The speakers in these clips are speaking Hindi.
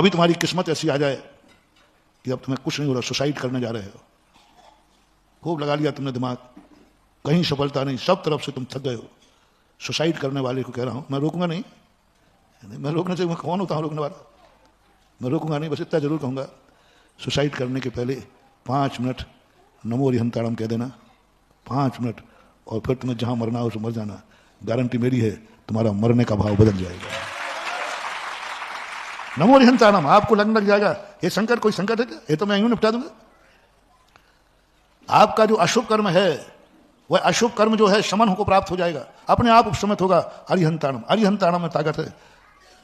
कभी तुम्हारी किस्मत ऐसी आ जाए कि अब तुम्हें कुछ नहीं हो रहा, सुसाइड करने जा रहे हो, खूब लगा लिया तुमने दिमाग, कहीं सफलता नहीं, सब तरफ से तुम थक गए हो, सुसाइड करने वाले को कह रहा हूं, मैं रोकूंगा नहीं, मैं रोकने से मैं कौन होता हूं रोकने वाला, मैं रोकूंगा नहीं, बस इतना जरूर कहूंगा, सुसाइड करने के पहले 5 मिनट नमो अरिहंताणम कह देना, 5 मिनट, और फिर तुम्हें जहां मरना हो तो मर जाना, गारंटी मेरी है तुम्हारा मरने का भाव बदल जाएगा। नमो अरिहंताणम, आपको लगने लग जाएगा ये संकट कोई संकट है क्या, ये तो मैं यूं निपटा दूंगा। आपका जो अशुभ कर्म है वह अशुभ कर्म जो है शमन को प्राप्त हो जाएगा, अपने आप उपशमित होगा। अरिहंताणम, अरिहंताणम में ताकत है,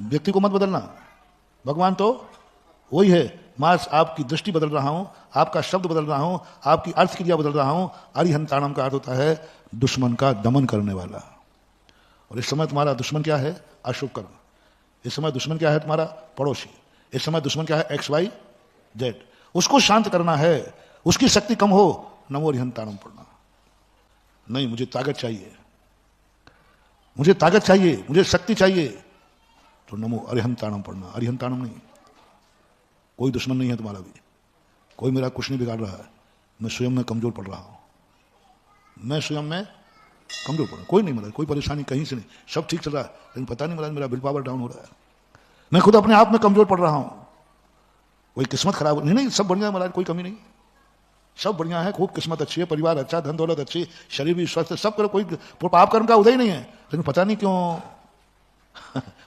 व्यक्ति को मत बदलना, भगवान तो वही है, मास आपकी दृष्टि बदल रहा हूं, आपका शब्द बदल रहा हूं, आपकी अर्थ क्रिया बदल रहा हूं। अरिहंताणम का अर्थ होता है दुश्मन का दमन करने वाला। और इस समय तुम्हारा दुश्मन क्या है? अशुभ कर्म। इस समय दुश्मन क्या है? तुम्हारा पड़ोसी। इस समय दुश्मन क्या है? XYZ। उसको शांत करना है, उसकी शक्ति कम हो, नमो अरिहंताणम पढ़ना। नहीं, मुझे ताकत चाहिए, मुझे ताकत चाहिए, मुझे शक्ति चाहिए, तो नमो अरिहंताणम पढ़ना। अरिहंताणम नहीं, कोई दुश्मन नहीं है तुम्हारा भी, कोई मेरा कुछ नहीं बिगाड़ रहा है, मैं स्वयं में कमजोर पड़ रहा हूं, मैं स्वयं में कमजोर पड़ रहा हूं। कोई नहीं मतलब, कोई परेशानी कहीं से नहीं, सब ठीक चल रहा है, लेकिन पता नहीं मतलब मेरा विल पावर डाउन हो रहा है, मैं खुद अपने आप में कमजोर पड़ रहा हूं। कोई किस्मत खराब नहीं, नहीं सब बढ़िया है महाराज, कोई कमी नहीं, सब बढ़िया है, खूब किस्मत अच्छी है, परिवार अच्छा, धन दौलत अच्छी, शरीर भी स्वस्थ है, सब करो, कोई पाप कर्म का उदय नहीं है, लेकिन पता नहीं क्यों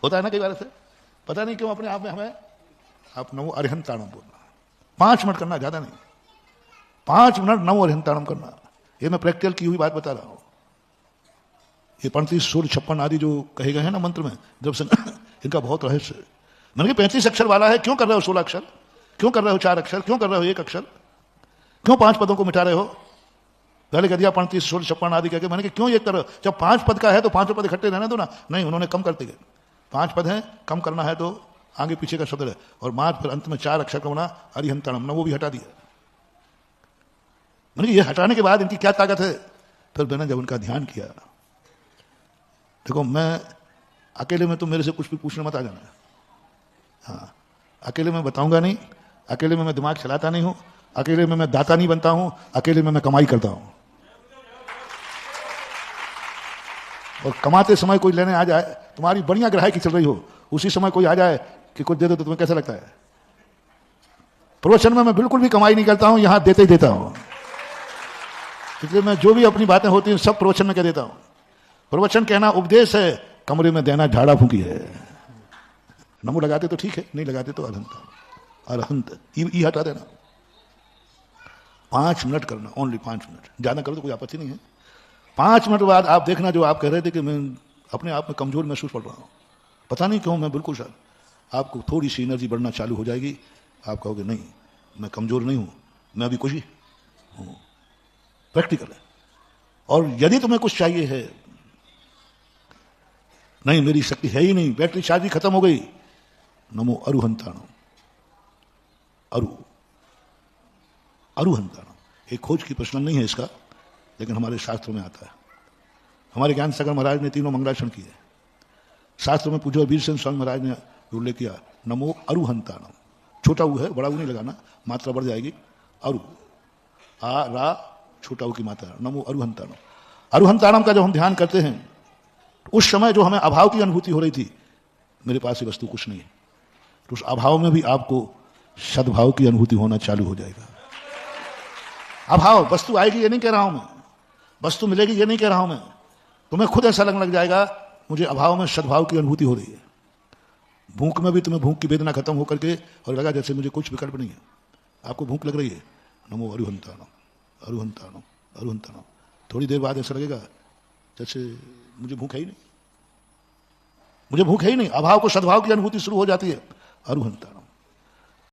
होता है ना कई बार से, पता नहीं क्यों अपने आप में हमें आप नमो अरिहंताणम बोलना, 5 मिनट करना, ज्यादा नहीं, 5 मिनट नमो अरिहंताणम करना। ये मैं प्रैक्टिकल की हुई बात बता रहा हूं। ये 35 16 56 आदि जो कहे गए हैं ना मंत्र में, जब से इनका बहुत रहस्य है। मैंने 35 अक्षर वाला है, क्यों कर रहे हो 16 अक्षर, क्यों कर रहे हो 4 अक्षर, क्यों कर रहे हो 1 अक्षर, क्यों 5 पदों को मिटा रहे हो? पहले कह दिया 35 16 56 आदि कहकर, मैंने कहा क्यों ये कर रहे हो? जब 5 पद का है तो 5 पद इकट्ठे रहने दो ना। नहीं, उन्होंने कम करते गए, 5 पद हैं, कम करना है तो आगे पीछे का शब्द है, और मात्र फिर अंत में 4 अक्षर का होना अरिहंताणम, ना वो भी हटा दिया। मैंने ये हटाने के बाद इनकी क्या ताकत है? फिर मैंने जब उनका ध्यान किया, देखो मैं अकेले में तो मेरे से कुछ भी पूछने मत आ जाना, हाँ अकेले में बताऊंगा नहीं, अकेले में मैं दिमाग चलाता नहीं हूं, अकेले में मैं दाता नहीं बनता हूं, अकेले में मैं कमाई करता हूं। और कमाते समय कोई लेने आ जाए, तुम्हारी बढ़िया ग्राहकी चल रही हो, उसी समय कोई आ जाए कि कुछ दे दो, तो तुम्हें कैसा लगता है? प्रवचन में मैं बिल्कुल भी कमाई नहीं करता हूं, यहां देते ही देता हूं, इसलिए मैं जो भी अपनी बातें होती हैं सब प्रवचन में कह देता हूं। प्रवचन कहना उपदेश है, कमरे में देना झाड़ा फूंकी है। नमो लगाते तो ठीक है, नहीं लगाते तो अरहंत, अरहंत ई हटा देना। 5 मिनट करना, ओनली 5 मिनट, ज्यादा करो तो कोई आपत्ति नहीं है। 5 मिनट बाद आप देखना, जो आप कह रहे थे कि मैं अपने आप में कमजोर महसूस पड़ रहा हूं, पता नहीं क्यों, मैं बिल्कुल शायद आपको थोड़ी सी एनर्जी बढ़ना चालू हो जाएगी, आप कहोगे नहीं मैं कमजोर नहीं हूं, मैं अभी कुछ ही हूं। प्रैक्टिकल है। और यदि तुम्हें कुछ चाहिए है, नहीं मेरी शक्ति है ही नहीं, बैटरी चार्ज भी खत्म हो गई, नमो अरुहंताणम, अरु अरुहंताणम। एक खोज की प्रश्न नहीं है इसका, लेकिन हमारे शास्त्रों में आता है। हमारे ज्ञान सागर महाराज ने तीनों मंगलाचरण किए, शास्त्र में पूज्य वीर सेन स्वामी महाराज ने उल्लेख किया नमो अरुहंताणम। छोटा ऊ है, बड़ा ऊ नहीं लगाना, मात्रा बढ़ जाएगी। अरु, आ रा छोटा ऊ की मात्रा, नमो अरुहंताणम। अरुहंताणम का जब हम ध्यान करते हैं, उस समय जो हमें अभाव की अनुभूति हो रही थी, मेरे पास ये वस्तु कुछ नहीं है, तो उस अभाव में भी आपको सद्भाव की अनुभूति होना चालू हो जाएगा। अभाव, वस्तु आएगी ये नहीं कह रहा हूं मैं, वस्तु मिलेगी ये नहीं कह रहा हूं मैं, तुम्हें खुद ऐसा लगने लग जाएगा मुझे अभाव में सद्भाव की अनुभूति हो रही है। भूख में भी तुम्हें भूख की वेदना खत्म होकर के और लगा जैसे मुझे कुछ विकल्प नहीं है, आपको भूख लग रही है, नमो अरुहंताणम, अरुहंताणम, अरुहंताणम। थोड़ी देर बाद ऐसा लगेगा जैसे मुझे भूख है ही नहीं, मुझे भूख है ही नहीं, अभाव को सद्भाव की अनुभूति शुरू हो जाती है, अरुहंताणम।